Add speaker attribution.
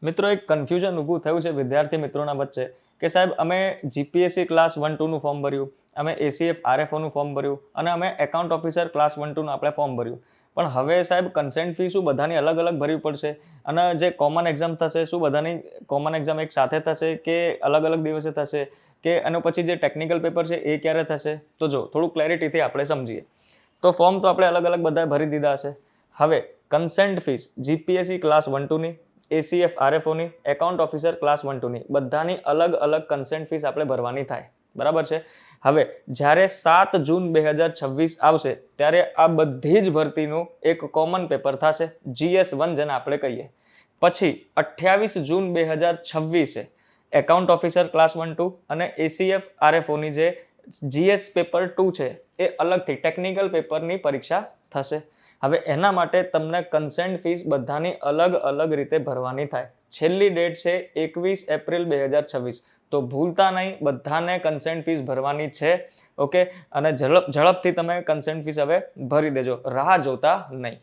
Speaker 1: મિત્રો એક કન્ફ્યુઝન ઊભું થયું છે વિદ્યાર્થી મિત્રોના વચ્ચે કે સાહેબ અમે જીપીએસસી ક્લાસ 1-2નું ફોર્મ ભર્યું, અમે એસીએફ આરએફઓનું ફોર્મ ભર્યું અને અમે એકાઉન્ટ ઓફિસર ક્લાસ 1-2નું આપણે ફોર્મ ભર્યું. પણ હવે સાહેબ કન્સેન્ટ ફી શું બધાની અલગ અલગ ભરવી પડશે? અને જે કોમન એક્ઝામ થશે શું બધાની કોમન એક્ઝામ એક સાથે થશે કે અલગ અલગ દિવસે થશે, કે અને પછી જે ટેકનિકલ પેપર છે એ ક્યારે થશે? તો જો થોડું ક્લેરિટીથી આપણે સમજીએ. તો ફોર્મ તો આપણે અલગ અલગ બધાએ ભરી દીધા હશે. હવે કન્સેન્ટ ફીસ જીપીએસસી ક્લાસ 1-2ની, એસીએફ આરએફઓની, એકાઉન્ટ ઓફિસર ક્લાસ 1-2ની બધાની અલગ અલગ કન્સેન્ટ ફીસ આપણે ભરવાની થાય. બરાબર છે. હવે જ્યારે 7 જૂન 2026 આવશે ત્યારે આ બધી જ ભરતીનું એક કોમન પેપર થશે, GS1 જેને આપણે કહીએ. પછી 28 જૂન 2026 એકાઉન્ટ ઓફિસર ક્લાસ 1-2 અને એસીએફ આરએફઓની જે GS પેપર 2 છે એ અલગથી ટેકનિકલ પેપરની પરીક્ષા થશે. હવે એના માટે તમને કન્સેન્ટ ફીસ બધાની અલગ અલગ રીતે ભરવાની થાય. છેલ્લી ડેટ છે 21 એપ્રિલ 2026. તો ભૂલતા નહીં, બધાને કન્સેન્ટ ફીસ ભરવાની છે. ઓકે, અને ઝડપથી તમે કન્સેન્ટ ફીસ હવે ભરી દેજો, રાહ જોતા નહીં.